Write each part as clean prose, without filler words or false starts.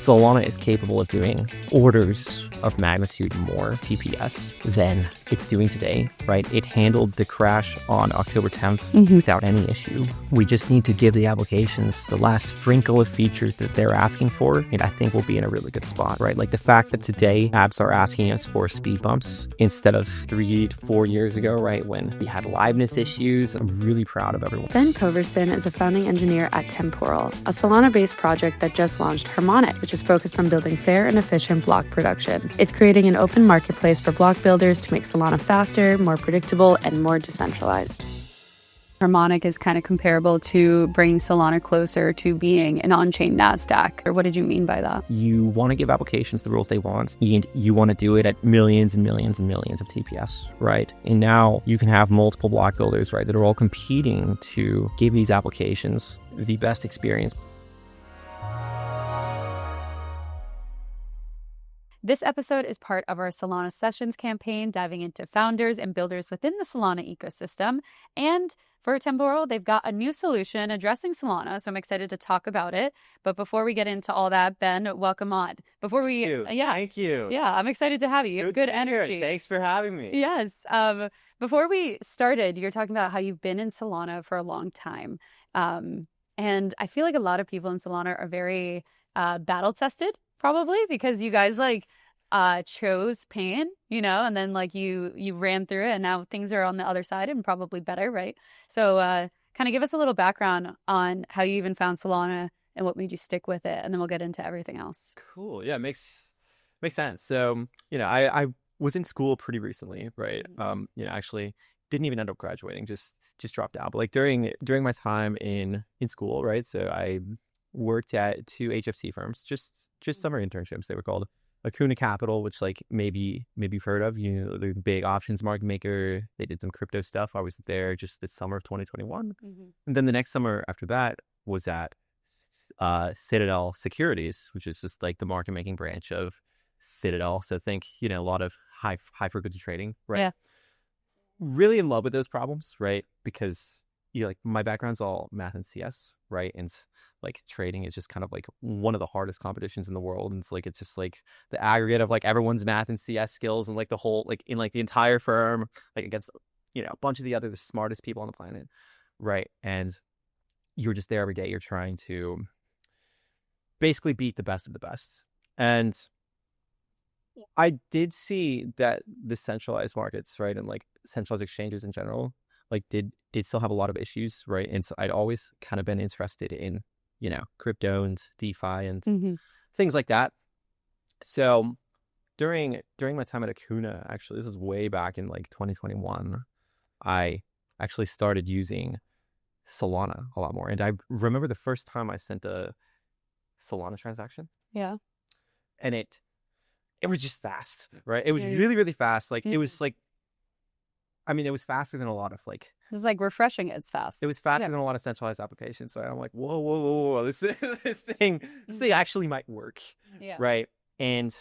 Solana is capable of doing orders of magnitude more TPS than it's doing today, right? It handled the crash on October 10th without any issue. We just need to give the applications the last sprinkle of features that they're asking for, and I think we'll be in a really good spot, right? Like the fact that today apps are asking us for speed bumps instead of 3 to 4 years ago, right? When we had liveness issues. I'm really proud of everyone. Ben Coverston is a founding engineer at Temporal, a Solana-based project that just launched Harmonic, which is focused on building fair and efficient block production. It's creating an open marketplace for block builders to make Solana faster, more predictable, and more decentralized. Harmonic is kind of comparable to bringing Solana closer to being an on-chain Nasdaq. Or what did you mean by that? You want to give applications the rules they want, and you want to do it at millions and millions and millions of TPS, right? And now you can have multiple block builders, right, that are all competing to give these applications the best experience. This episode is part of our Solana Sessions campaign, diving into founders and builders within the Solana ecosystem. And for Temporal, they've got a new solution addressing Solana, so I'm excited to talk about it. But before we get into all that, Ben, welcome on. Thank you. Yeah, I'm excited to have you. You have good energy. Thanks for having me. Yes. Before we started, you're talking about how you've been in Solana for a long time. And I feel like a lot of people in Solana are very battle tested, probably because you guys chose pain, and then you ran through it, and now things are on the other side and probably better, right? So kind of give us a little background on how you even found Solana and what made you stick with it, and then we'll get into everything else. Cool. Yeah, makes sense. So, I was in school pretty recently, right? Actually didn't even end up graduating, just dropped out. But like during my time in school, right? So I worked at 2 HFT firms, just summer internships. They were called Acuna Capital, which maybe you've heard of, the big options market maker. They did some crypto stuff. I was there just this summer of 2021. And then the next summer after that was at Citadel Securities, which is just like the market making branch of Citadel. So think, a lot of high frequency trading, right? Yeah. Really in love with those problems, right? Because my background's all math and CS, right? And trading is just kind of one of the hardest competitions in the world. And it's just the aggregate of everyone's math and CS skills and the whole in the entire firm against a bunch of the smartest people on the planet, right? And you're just there every day. You're trying to basically beat the best of the best. And I did see that the centralized markets, right, and centralized exchanges in general, did still have a lot of issues, right? And so I'd always kind of been interested in, crypto and DeFi and things like that. So during my time at Acuna, actually, this is way back in 2021, I actually started using Solana a lot more. And I remember the first time I sent a Solana transaction. Yeah. And it was just fast, right? It was really, really fast. It was it was faster than a lot of It's refreshing. It's fast. It was faster than a lot of centralized applications. So I'm like, whoa, this thing actually might work, right? And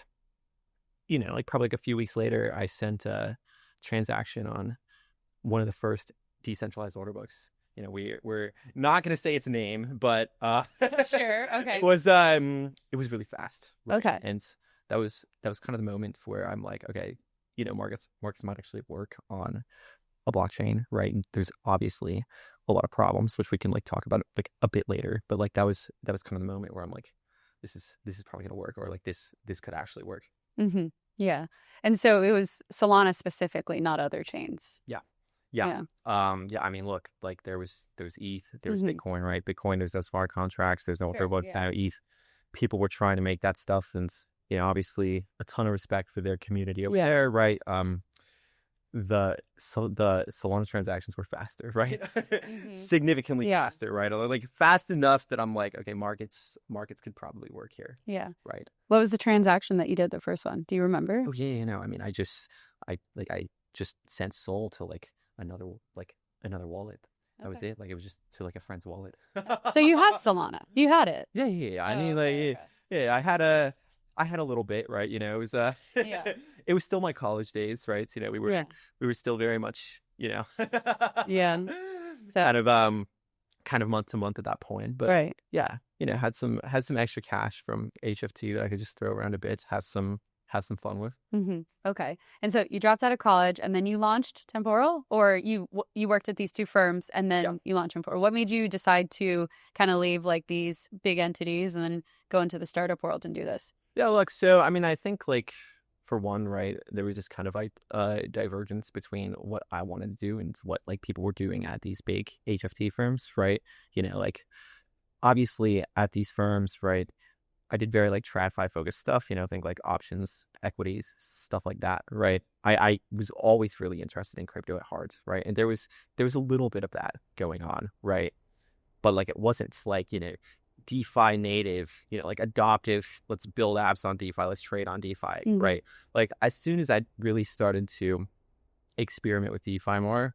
probably a few weeks later, I sent a transaction on one of the first decentralized order books. We're not going to say its name, but sure, okay. It was really fast, right? Okay, and that was kind of the moment where I'm like, okay, markets might actually work on a blockchain, right? And there's obviously a lot of problems, which we can talk about a bit later. But that was kind of the moment where I'm like, this is probably gonna work, or this could actually work. Yeah. And so it was Solana specifically, not other chains. Yeah. I mean, look, there was ETH, there was Bitcoin, right? Bitcoin, there's those smart contracts, there's no ETH. People were trying to make that stuff, and obviously a ton of respect for their community over there, right? The Solana transactions were faster, right? Significantly faster, right? Fast enough that I'm like, okay, markets could probably work here. Yeah. Right. What was the transaction that you did, the first one? Do you remember? Oh yeah, I mean, I just sent Sol to another wallet. That was it. It was just to a friend's wallet. So you had Solana. You had it. Yeah. I mean, yeah, I had a little bit, right? It was it was still my college days, right? So, we were still very much, yeah, so kind of month to month at that point. But right. yeah, had some extra cash from HFT that I could just throw around a bit, have some fun with. Okay. And so you dropped out of college and then you launched Temporal, or you worked at these two firms and then you launched Temporal. What made you decide to kind of leave like these big entities and then go into the startup world and do this? Yeah, look, so I mean, I think like for one, right, there was just kind of like divergence between what I wanted to do and what like people were doing at these big HFT firms, right? Like obviously at these firms, right, I did very like TradFi focused stuff, think like options, equities, stuff like that, right? I was always really interested in crypto at heart, right? And there was a little bit of that going on, right? But like it wasn't like, DeFi native, like adoptive, let's build apps on DeFi, let's trade on DeFi, right? Like as soon as I really started to experiment with DeFi more,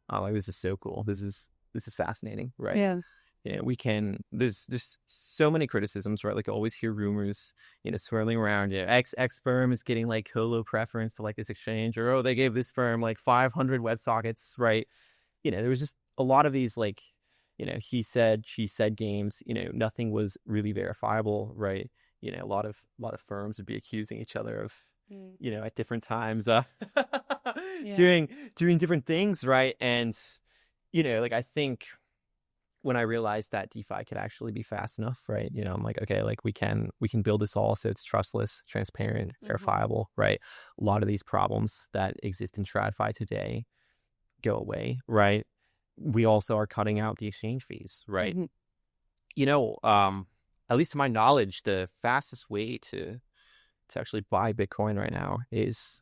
I'm like, this is so cool. This is fascinating, right? Yeah. There's so many criticisms, right? Like I always hear rumors, swirling around, X firm is getting like colo preference to like this exchange, or, oh, they gave this firm like 500 WebSockets, right? There was just a lot of these like, he said, she said games, nothing was really verifiable, right? A lot of firms would be accusing each other of, at different times, doing different things, right? And, like I think when I realized that DeFi could actually be fast enough, right? I'm like, okay, like we can build this all so it's trustless, transparent, verifiable, right? A lot of these problems that exist in TradFi today go away, right? We also are cutting out the exchange fees, right? At least to my knowledge, the fastest way to actually buy Bitcoin right now is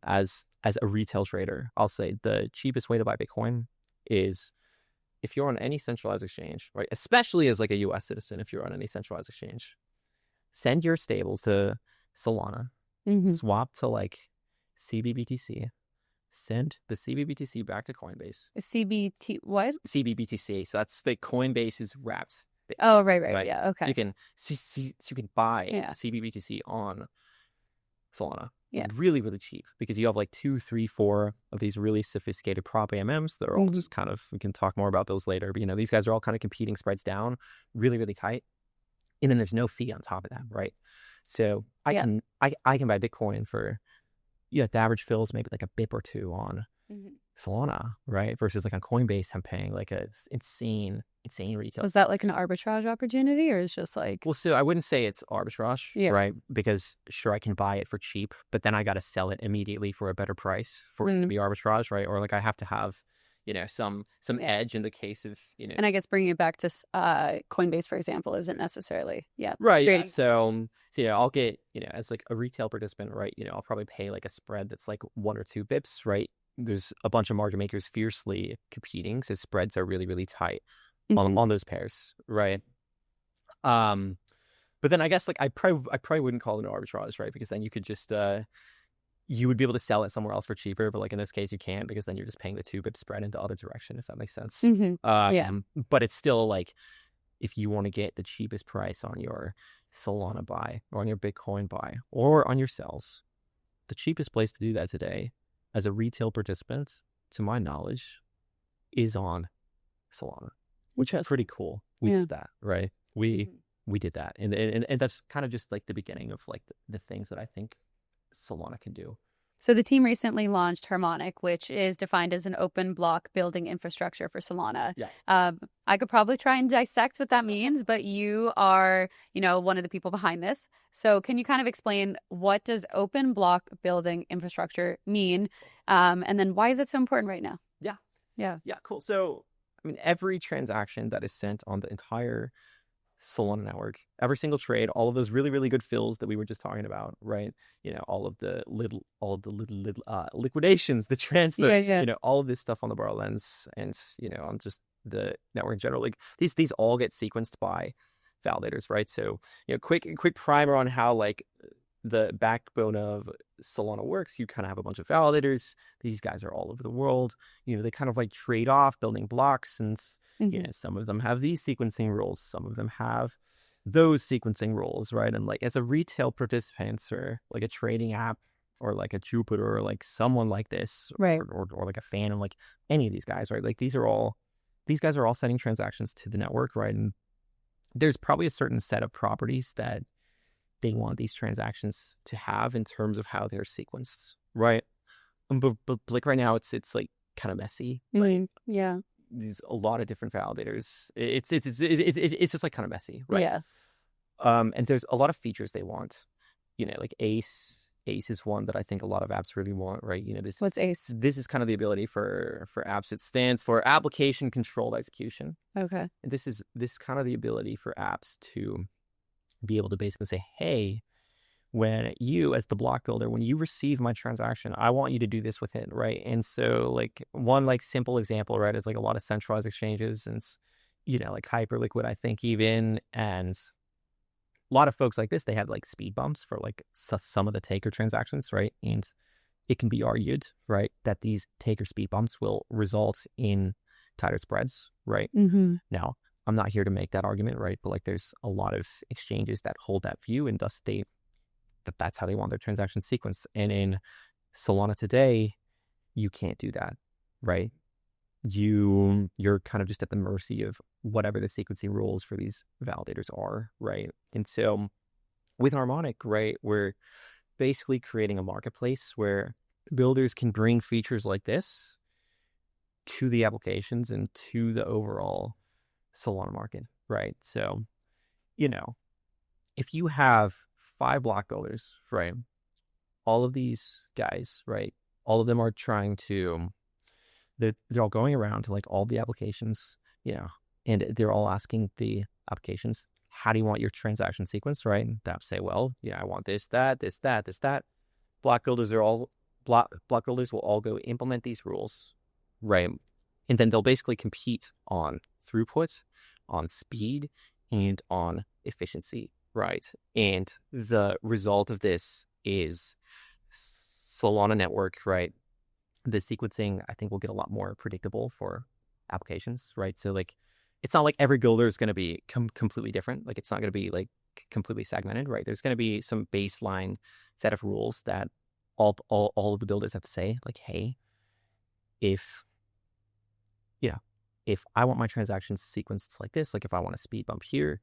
as a retail trader. I'll say the cheapest way to buy Bitcoin is if you're on any centralized exchange, right? Especially as like a US citizen, if you're on any centralized exchange, send your stables to Solana, swap to like CBBTC, send the CBBTC back to Coinbase. CBT what? CBBTC. So that's the Coinbase is wrapped. Oh, right. Yeah. Okay. So you can buy CBBTC on Solana. Yeah. Really, really cheap because you have like 2, 3, 4 of these really sophisticated prop AMMs that are all just kind of, we can talk more about those later, but these guys are all kind of competing spreads down, really, really tight. And then there's no fee on top of that, right? So I can buy Bitcoin for, the average fill is maybe like a BIP or two on Solana, right? Versus like on Coinbase, I'm paying like a insane retail. Was that like an arbitrage opportunity, or is just like? Well, so I wouldn't say it's arbitrage, right? Because sure, I can buy it for cheap, but then I got to sell it immediately for a better price for it to be arbitrage, right? Or like I have to have, some edge in the case of, And I guess bringing it back to Coinbase, for example, isn't necessarily, right. Yeah. So I'll get, as like a retail participant, right? I'll probably pay like a spread that's like 1 or 2 bips, right? There's a bunch of market makers fiercely competing, so spreads are really, really tight on those pairs, right? But then I guess like I probably wouldn't call it an arbitrage, right? Because then you could just you would be able to sell it somewhere else for cheaper, but like in this case you can't, because then you're just paying the 2 bip spread in the other direction, if that makes sense. But it's still like, if you want to get the cheapest price on your Solana buy or on your Bitcoin buy or on your sells, the cheapest place to do that today as a retail participant, to my knowledge, is on Solana, which is pretty cool. We did that, right? We did that. And that's kind of just like the beginning of like the things that I think Solana can do. So the team recently launched Harmonic, which is defined as an open block building infrastructure for Solana. I could probably try and dissect what that means, but you are, one of the people behind this. So can you kind of explain, what does open block building infrastructure mean? And then why is it so important right now? Yeah, cool. So, I mean, every transaction that is sent on the entire Solana network, every single trade, all of those really, really good fills that we were just talking about, right? All of the little liquidations, the transfers, all of this stuff on the borrow lens, and on just the network in general. Like these all get sequenced by validators, right? So quick primer on how like the backbone of Solana works. You kind of have a bunch of validators. These guys are all over the world. They kind of like trade off building blocks, and some of them have these sequencing rules, some of them have those sequencing rules, right? And like as a retail participant or like a trading app or like a Jupiter or like someone like this, right, or like a fan of like any of these guys, right? Like these guys are all sending transactions to the network, right? And there's probably a certain set of properties that they want these transactions to have in terms of how they're sequenced, right? But like right now, it's like kind of messy. Right? Yeah. There's a lot of different validators. It's just like kind of messy, right? Yeah. And there's a lot of features they want. Like ACE. ACE is one that I think a lot of apps really want, right? What's ACE? This is kind of the ability for apps. It stands for Application Controlled Execution. Okay. And this is kind of the ability for apps to be able to basically say, hey, when you, as the block builder, when you receive my transaction, I want you to do this with it, right? And so like one like simple example, right, is like a lot of centralized exchanges and, like Hyperliquid, I think even, and a lot of folks like this, they have like speed bumps for like some of the taker transactions, right? And it can be argued, right, that these taker speed bumps will result in tighter spreads, right? Now, I'm not here to make that argument, right? But like there's a lot of exchanges that hold that view and thus state that that's how they want their transaction sequence. And in Solana today, you can't do that, right? You're kind of just at the mercy of whatever the sequencing rules for these validators are, right? And so with Harmonic, right, we're basically creating a marketplace where builders can bring features like this to the applications and to the overall Solana market, right? So, if you have 5 block builders, right, all of these guys, right, all of them are trying to, they're all going around to like all the applications, and they're all asking the applications, how do you want your transaction sequence, right? And they'll say, well, I want this, that, this, that, this, that. Block builders will all go implement these rules, right? And then they'll basically compete on throughput, on speed, and on efficiency, right? And the result of this is Solana network, right? The sequencing, I think, will get a lot more predictable for applications, right? So like, it's not like every builder is going to be completely different. Like it's not going to be like completely segmented, right? There's going to be some baseline set of rules that all of the builders have to say, like, hey, if I want my transactions sequenced like this, like if I want a speed bump here,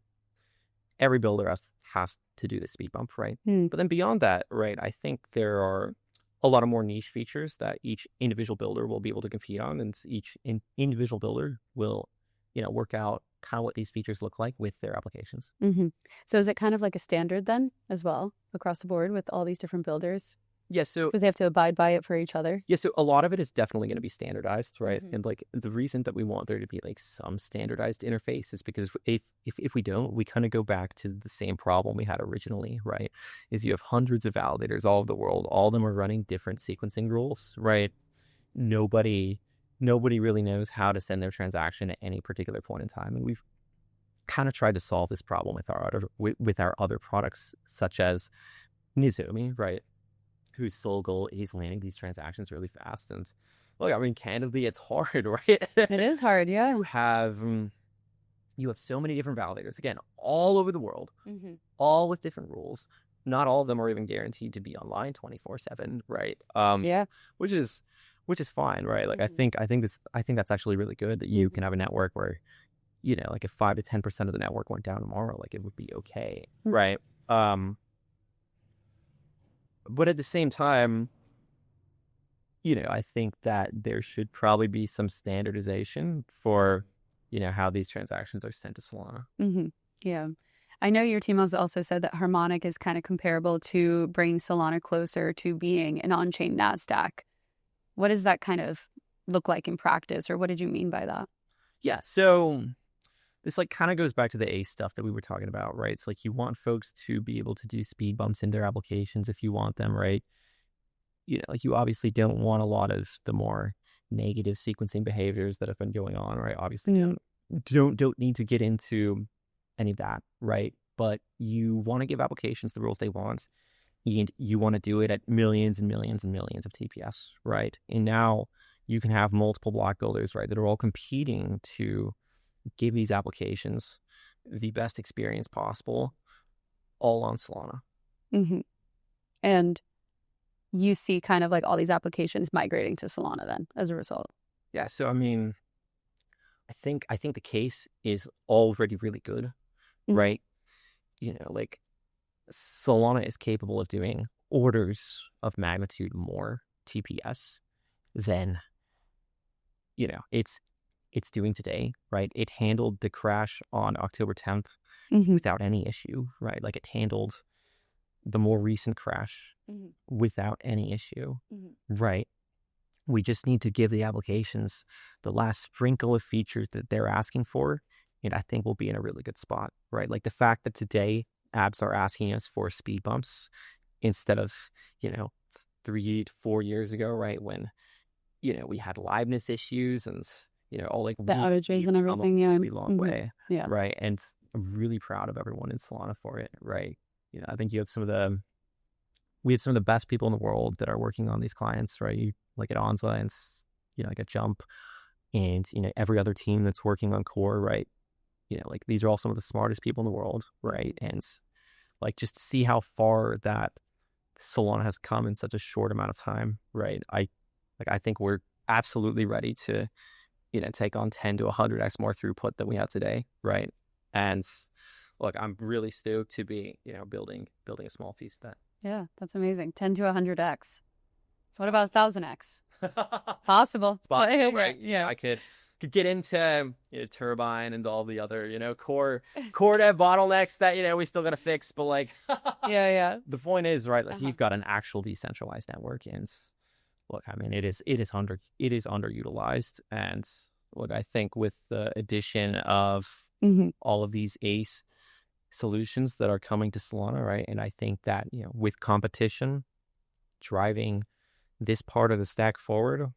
every builder has to do the speed bump, right? But then beyond that, right, I think there are a lot of more niche features that each individual builder will be able to compete on, and each individual builder will, work out kind of what these features look like with their applications. So is it kind of like a standard then as well across the board with all these different builders? Yeah, so because they have to abide by it for each other. Yeah, so a lot of it is definitely going to be standardized, right? And like the reason that we want there to be like some standardized interface is because if we don't, we kind of go back to the same problem we had originally, right? Is you have hundreds of validators all over the world, all of them are running different sequencing rules, right? Nobody really knows how to send their transaction at any particular point in time, and we've kind of tried to solve this problem with our other products, such as Nizomi, right? Whose sole goal is landing these transactions really fast. And look, I mean, candidly, it's hard, right? It is hard, yeah. You have so many different validators, again, all over the world, all with different rules. Not all of them are even guaranteed to be online 24/7, right? Yeah, which is fine, right? Like I think that's actually really good that you can have a network where, like if 5 to 10% of the network went down tomorrow, like it would be okay, right? But at the same time, I think that there should probably be some standardization for, how these transactions are sent to Solana. Yeah. I know your team has also said that Harmonic is kind of comparable to bringing Solana closer to being an on-chain Nasdaq. What does that kind of look like in practice, or what did you mean by that? Yeah, so this like kind of goes back to the ACE stuff that we were talking about, right? It's like you want folks to be able to do speed bumps in their applications if you want them, right? Like you obviously don't want a lot of the more negative sequencing behaviors that have been going on, right? Obviously, don't need to get into any of that, right? But you want to give applications the rules they want, and you want to do it at millions and millions and millions of TPS, right? And now you can have multiple block builders, right, that are all competing to give these applications the best experience possible, all on Solana. And you see kind of like all these applications migrating to Solana then as a result. Yeah, so I mean, I think the case is already really good, right? Like Solana is capable of doing orders of magnitude more TPS than it's doing today, right? It handled the crash on October 10th without any issue, right? Like it handled the more recent crash without any issue, right? We just need to give the applications the last sprinkle of features that they're asking for, and I think we'll be in a really good spot, right? Like the fact that today apps are asking us for speed bumps instead of 3 to 4 years ago, right? When we had liveness issues and all like the outages and everything. A really long way, yeah, right? And I'm really proud of everyone in Solana for it, right? I think we have some of the best people in the world that are working on these clients, right? Like at Onza and like at Jump, and every other team that's working on core, right? Like these are all some of the smartest people in the world, right? And like just to see how far that Solana has come in such a short amount of time, right? I think we're absolutely ready to take on 10 to 100x more throughput than we have today, right? And look, I'm really stoked to be building a small piece of that. Yeah, that's amazing. 10 to 100x. So what about 1000x? Possible. It's possible, right? Yeah. I could get into Turbine and all the other core dev bottlenecks that we still gotta fix, but like yeah. The point is, right, like you've got an actual decentralized network, and look, I mean it is underutilized, and look, I think with the addition of all of these ACE solutions that are coming to Solana, right, and I think that with competition driving this part of the stack forward,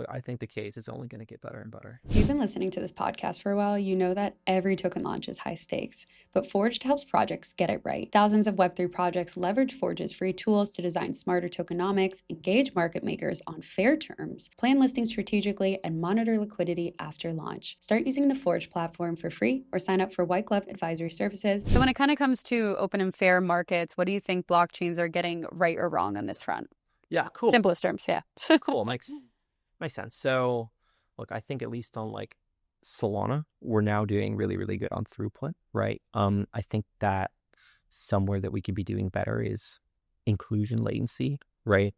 I think the case is only going to get better and better. If you've been listening to this podcast for a while, you know that every token launch is high stakes, but Forged helps projects get it right. Thousands of Web3 projects leverage Forge's free tools to design smarter tokenomics, engage market makers on fair terms, plan listings strategically, and monitor liquidity after launch. Start using the Forge platform for free or sign up for white glove advisory services. So when it kind of comes to open and fair markets, what do you think blockchains are getting right or wrong on this front? Yeah, cool. Simplest terms, yeah. Cool, makes sense. So, look, I think at least on like Solana, we're now doing really, really good on throughput, right? I think that somewhere that we could be doing better is inclusion latency, right?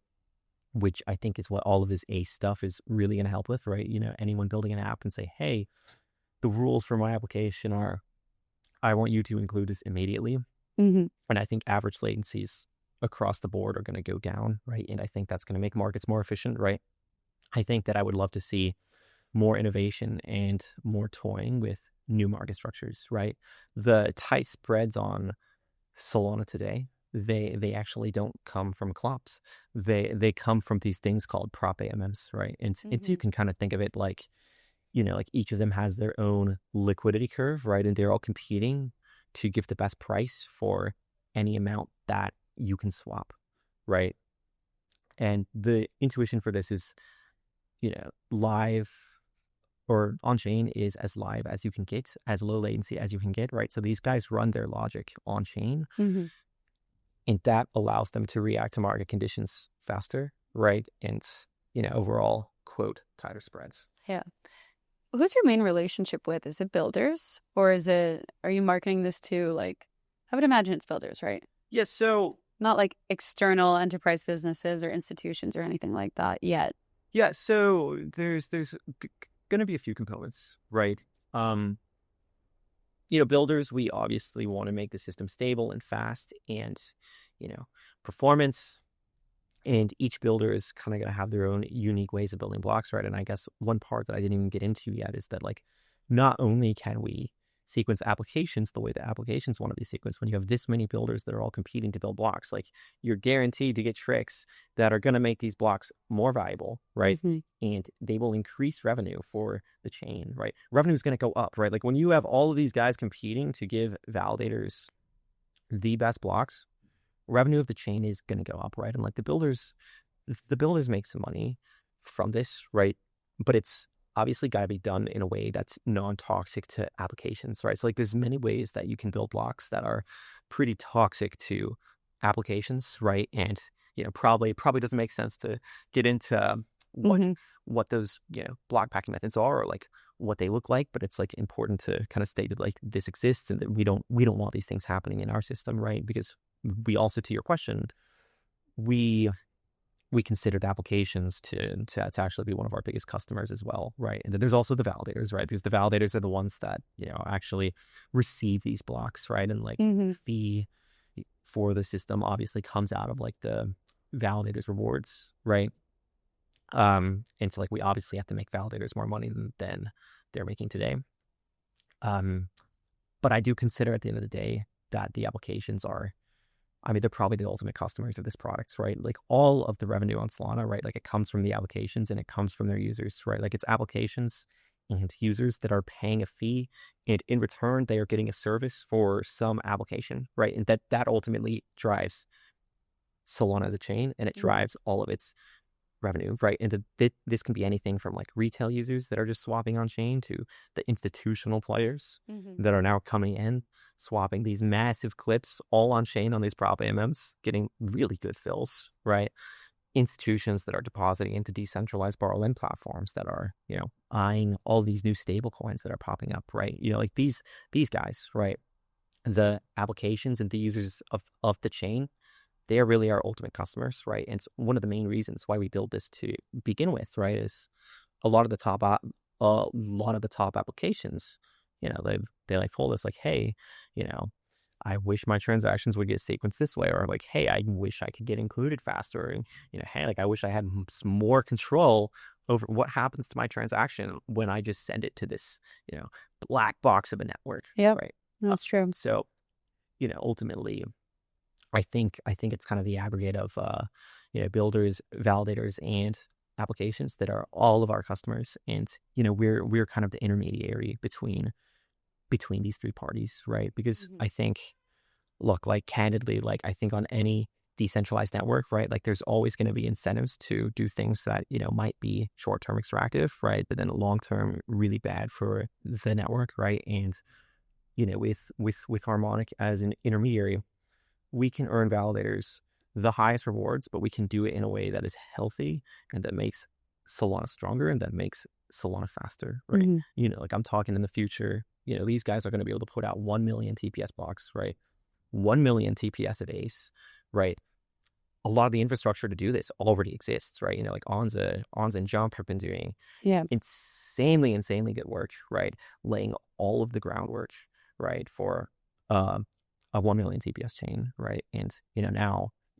Which I think is what all of this ACE stuff is really going to help with, right? Anyone building an app and say, hey, the rules for my application are, I want you to include this immediately. And I think average latencies across the board are going to go down, right? And I think that's going to make markets more efficient, right? I think that I would love to see more innovation and more toying with new market structures, right? The tight spreads on Solana today, they actually don't come from CLOPs. They come from these things called prop AMMs, right? And you can kind of think of it like, like each of them has their own liquidity curve, right? And they're all competing to give the best price for any amount that you can swap, right? And the intuition for this is, live or on-chain is as live as you can get, as low latency as you can get, right? So these guys run their logic on-chain, and that allows them to react to market conditions faster, right? And, overall, quote, tighter spreads. Yeah. Who's your main relationship with? Is it builders, or are you marketing this to, like, I would imagine it's builders, right? Yeah, so... Not like external enterprise businesses or institutions or anything like that yet. Yeah, so there's going to be a few components, right? Builders, we obviously want to make the system stable and fast and, performance. And each builder is kind of going to have their own unique ways of building blocks, right? And I guess one part that I didn't even get into yet is that, like, not only can we sequence applications the way the applications want to be sequenced, when you have this many builders that are all competing to build blocks, like, you're guaranteed to get tricks that are going to make these blocks more valuable, right? And they will increase revenue for the chain, right? Revenue is going to go up, right? Like when you have all of these guys competing to give validators the best blocks, revenue of the chain is going to go up, right? And like the builders make some money from this, right? But it's obviously got to be done in a way that's non-toxic to applications, right? So like there's many ways that you can build blocks that are pretty toxic to applications, right? And probably doesn't make sense to get into what those, block packing methods are, or like what they look like. But it's like important to kind of state that like this exists and that we don't want these things happening in our system, right? Because we also, to your question, we consider the applications to actually be one of our biggest customers as well, right? And then there's also the validators, right? Because the validators are the ones that, actually receive these blocks, right? And like fee for the system obviously comes out of like the validators rewards, right? And so like we obviously have to make validators more money than they're making today. But I do consider at the end of the day that the applications are, they're probably the ultimate customers of this product, right? Like all of the revenue on Solana, right? Like it comes from the applications and it comes from their users, right? Like it's applications and users that are paying a fee, and in return, they are getting a service for some application, right? And that ultimately drives Solana as a chain, and it drives all of its revenue, right? And this can be anything from like retail users that are just swapping on chain to the institutional players that are now coming in, swapping these massive clips all on chain on these prop AMMs, getting really good fills, right? Institutions that are depositing into decentralized borrow-lend platforms that are, eyeing all these new stable coins that are popping up, right? Like these guys, right? The applications and the users of the chain, they are really our ultimate customers, right? And it's one of the main reasons why we build this to begin with, right? Is a lot of the top applications, they like told us like, hey, I wish my transactions would get sequenced this way, or like, hey, I wish I could get included faster, and hey, like I wish I had more control over what happens to my transaction when I just send it to this, black box of a network. Yeah, right. That's true. So, ultimately, I think it's kind of the aggregate of builders, validators, and applications that are all of our customers, and we're kind of the intermediary between these three parties, right? Because I think, look, like candidly, like I think on any decentralized network, right, like there's always going to be incentives to do things that might be short-term extractive, right, but then long-term really bad for the network, right? And with Harmonic as an intermediary, we can earn validators the highest rewards, but we can do it in a way that is healthy and that makes Solana stronger and that makes Solana faster, right? Like I'm talking in the future, these guys are going to be able to put out 1 million TPS blocks, right? 1 million TPS of ACE, right? A lot of the infrastructure to do this already exists, right? Like Onza and Jump have been doing insanely good work, right? Laying all of the groundwork, right, for a 1 million TPS chain, right? And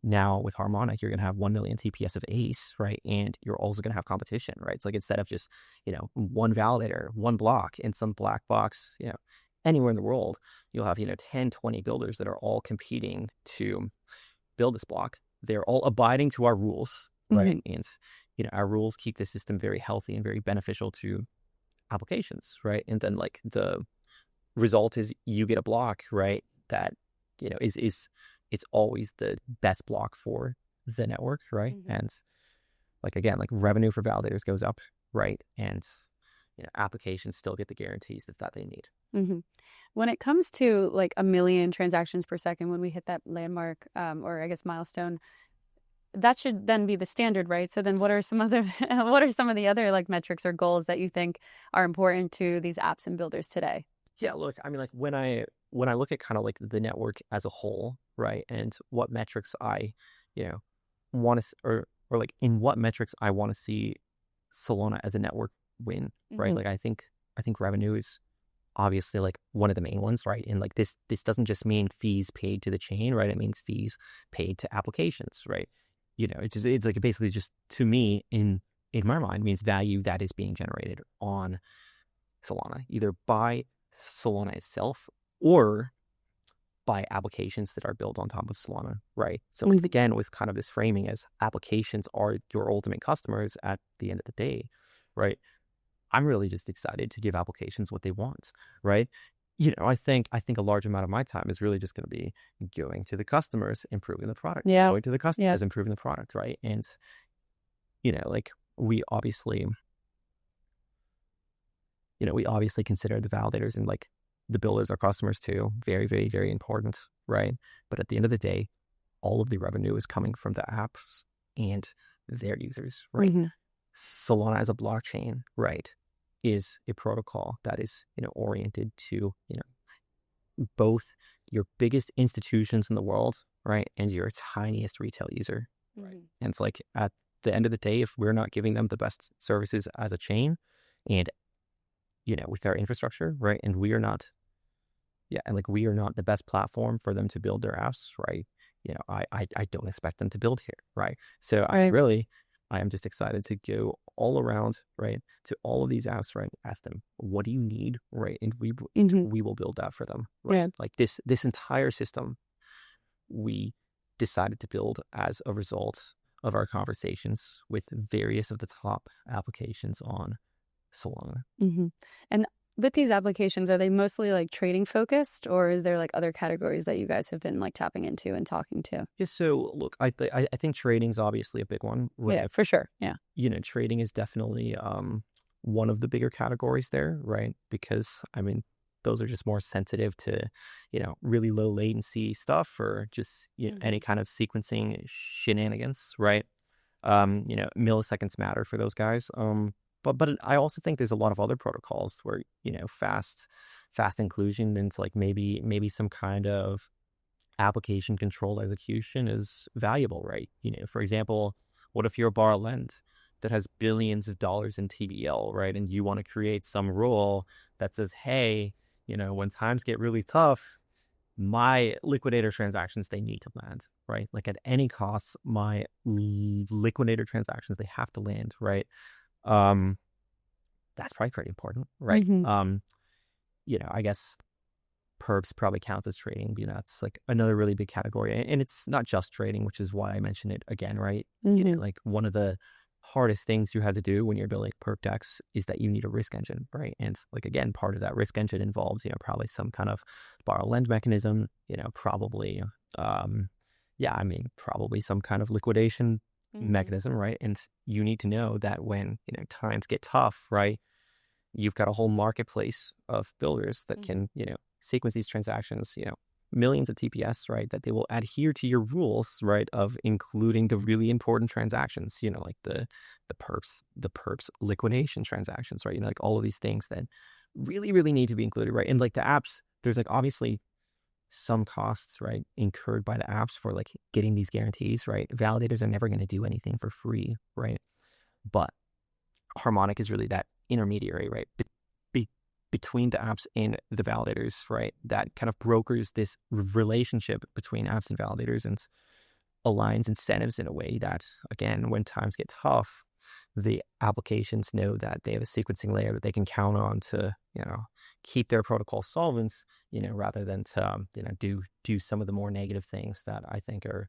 now with Harmonic, you're going to have 1 million TPS of ACE, right? And you're also going to have competition, right? It's like instead of just, one validator, one block in some black box, anywhere in the world, you'll have, 10, 20 builders that are all competing to build this block. They're all abiding to our rules, right? And, our rules keep the system very healthy and very beneficial to applications, right? And then like the result is you get a block, right? That, it's always the best block for the network, right? And like, again, like revenue for validators goes up, right? And, applications still get the guarantees that they need. When it comes to like 1 million transactions per second, when we hit that landmark, or I guess milestone, that should then be the standard, right? So then what are some of the other like metrics or goals that you think are important to these apps and builders today? Yeah, look, like when I look at kind of like the network as a whole, right, and what metrics I, want to, or like in what metrics I want to see Solana as a network win, right? Like I think revenue is obviously like one of the main ones, right? And like this doesn't just mean fees paid to the chain, right? It means fees paid to applications, right? It's like basically just, to me, in my mind, means value that is being generated on Solana, either by Solana itself or by applications that are built on top of Solana, right? So again, with kind of this framing as applications are your ultimate customers at the end of the day, right? I'm really just excited to give applications what they want, right? I think a large amount of my time is really just going to be going to the customers, improving the product, going to the customers, improving the product, right? And, like we obviously consider the validators and like the builders are customers too. Very, very, very important, right? But at the end of the day, all of the revenue is coming from the apps and their users, right? Solana as a blockchain, right, is a protocol that is, oriented to, both your biggest institutions in the world, right, and your tiniest retail user. Right. And it's like at the end of the day, if we're not giving them the best services as a chain and, with our infrastructure, right, and we are not, we are not the best platform for them to build their apps, right, I don't expect them to build here, right? So I am just excited to go all around, right, to all of these apps, right, ask them, what do you need, right, and we will build that for them, right? Yeah. Like this entire system, we decided to build as a result of our conversations with various of the top applications on Solana. And with these applications, are they mostly like trading focused, or is there like other categories that you guys have been like tapping into and talking to? Yeah, so look, I think trading is obviously a big one. Right? Yeah, for sure. Yeah. Trading is definitely one of the bigger categories there, right? Because those are just more sensitive to, really low latency stuff or just any kind of sequencing shenanigans, right? Milliseconds matter for those guys. But I also think there's a lot of other protocols where, fast inclusion into like maybe some kind of application controlled execution is valuable, right? For example, what if you're a borrow lend that has billions of dollars in TVL, right? And you want to create some rule that says, hey, when times get really tough, my liquidator transactions, they need to land, right? Like at any cost, my liquidator transactions, they have to land, right? That's probably pretty important, right? I guess perps probably counts as trading. It's like another really big category, and it's not just trading, which is why I mentioned it again, right? Like one of the hardest things you have to do when you're building perp DEX is that you need a risk engine, right? And like again, part of that risk engine involves probably some kind of borrow lend mechanism, probably probably some kind of liquidation mechanism, right? And you need to know that when times get tough, right, you've got a whole marketplace of builders that can sequence these transactions, millions of TPS, right, that they will adhere to your rules, right, of including the really important transactions, like the perps liquidation transactions, right, like all of these things that really, really need to be included, right? And like the apps, there's like obviously some costs, right, incurred by the apps for like getting these guarantees, right? Validators are never going to do anything for free, right? But Harmonic is really that intermediary, right, between the apps and the validators, right, that kind of brokers this relationship between apps and validators and aligns incentives in a way that, again, when times get tough, the applications know that they have a sequencing layer that they can count on to, keep their protocol solvent, rather than to, do some of the more negative things that I think are,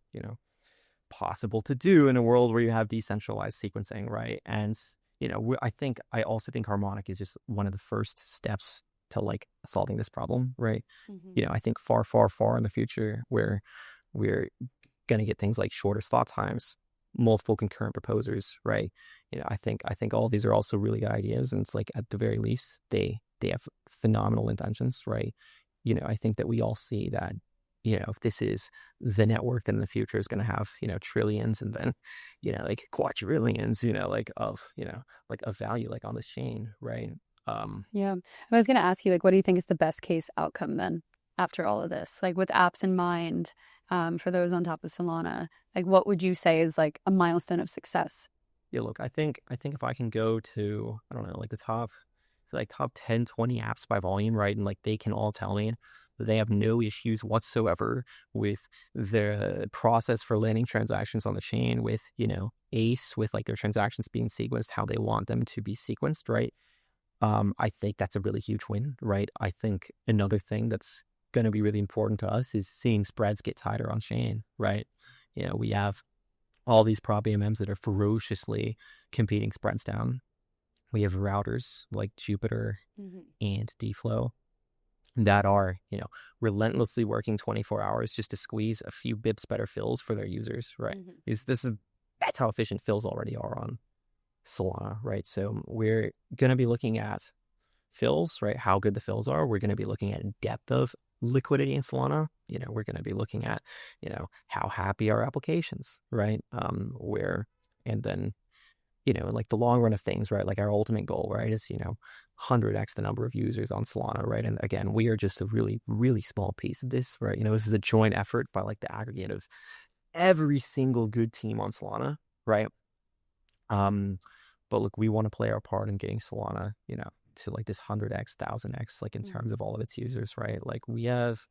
possible to do in a world where you have decentralized sequencing, right? And I also think Harmonic is just one of the first steps to like solving this problem, right? I think far, far, far in the future where we're going to get things like shorter slot times, multiple concurrent proposers, right? I think all of these are also really good ideas, and it's like at the very least they have phenomenal intentions, right? I think that we all see that if this is the network, then in the future is going to have, trillions and then, like quadrillions, like of value, like on the chain, right? Yeah. I was going to ask you, like, what do you think is the best case outcome then after all of this? Like with apps in mind, for those on top of Solana, like what would you say is like a milestone of success? Yeah, look, I think if I can go to, I don't know, like the top 10, 20 apps by volume, right? And like they can all tell me that they have no issues whatsoever with the process for landing transactions on the chain, with, ACE, with like their transactions being sequenced how they want them to be sequenced, right? I think that's a really huge win, right? I think another thing that's going to be really important to us is seeing spreads get tighter on chain, right? We have all these prop AMMs that are ferociously competing spreads down. We have routers like Jupiter and DFlow that are, relentlessly working 24 hours just to squeeze a few bips better fills for their users, right? That's how efficient fills already are on Solana, right? So we're going to be looking at fills, right? How good the fills are. We're going to be looking at depth of liquidity in Solana. We're going to be looking at, how happy are applications, right? And then like the long run of things, right? Like our ultimate goal, right, is, 100x the number of users on Solana, right? And again, we are just a really, really small piece of this, right? This is a joint effort by like the aggregate of every single good team on Solana, right? But look, we want to play our part in getting Solana, to like this 100x, 1000x, like in terms of all of its users, right? Like we have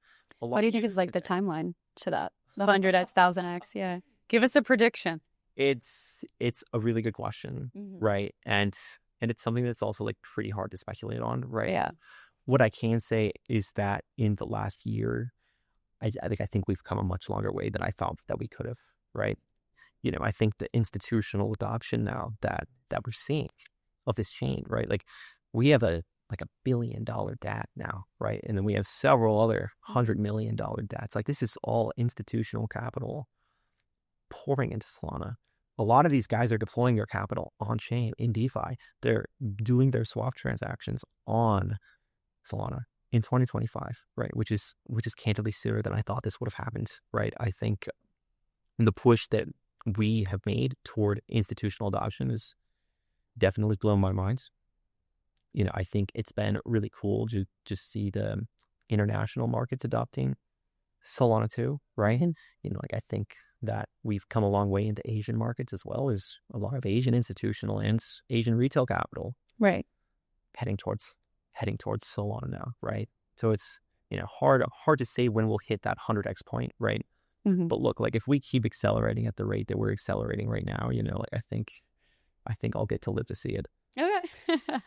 a lot. What do you think is like the timeline to that? The 100x, 1000x, yeah. Give us a prediction. It's a really good question, right? And it's something that's also like pretty hard to speculate on, right? Yeah. What I can say is that in the last year, I think we've come a much longer way than I thought that we could have, right? I think the institutional adoption now that we're seeing of this chain, right? Like we have a $1 billion DAT now, right? And then we have several other $100 million DATs. Like this is all institutional capital pouring into Solana. A lot of these guys are deploying their capital on chain in DeFi. They're doing their swap transactions on Solana in 2025, right? Which is candidly sooner than I thought this would have happened, right? I think the push that we have made toward institutional adoption is definitely blown my mind. I think it's been really cool to just see the international markets adopting Solana too, right? Like I think that we've come a long way into Asian markets as well. As a lot of Asian institutional and Asian retail capital, right, heading towards Solana now, right? So it's hard to say when we'll hit that 100x point, right? But look, like if we keep accelerating at the rate that we're accelerating right now, like I think I'll get to live to see it. Okay.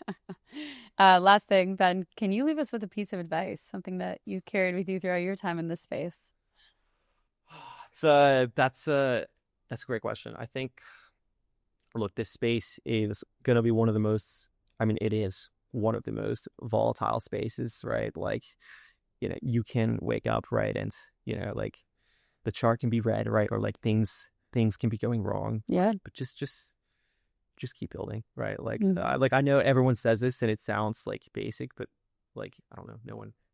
Last thing, Ben, can you leave us with a piece of advice, something that you carried with you throughout your time in this space? That's a great question. I think, look, this space is gonna be one of the most. I mean, it is one of the most volatile spaces, right? Like, you can wake up, right, and like the chart can be red, right, or like things can be going wrong. Yeah. But just keep building, right? Like, like I know everyone says this and it sounds like basic, but like I don't know,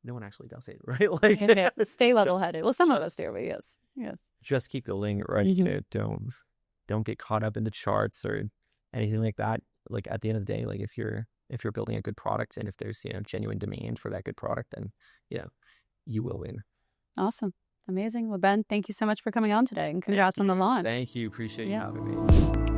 no one actually does it, right? Like, yeah. Stay level-headed. Well, some of us do, but yes. Just keep building, right? Don't get caught up in the charts or anything like that. Like at the end of the day, like if you're building a good product and if there's genuine demand for that good product, then you will win. Awesome. Amazing. Well, Ben, thank you so much for coming on today and congrats on the launch. Thank you. Appreciate you having me.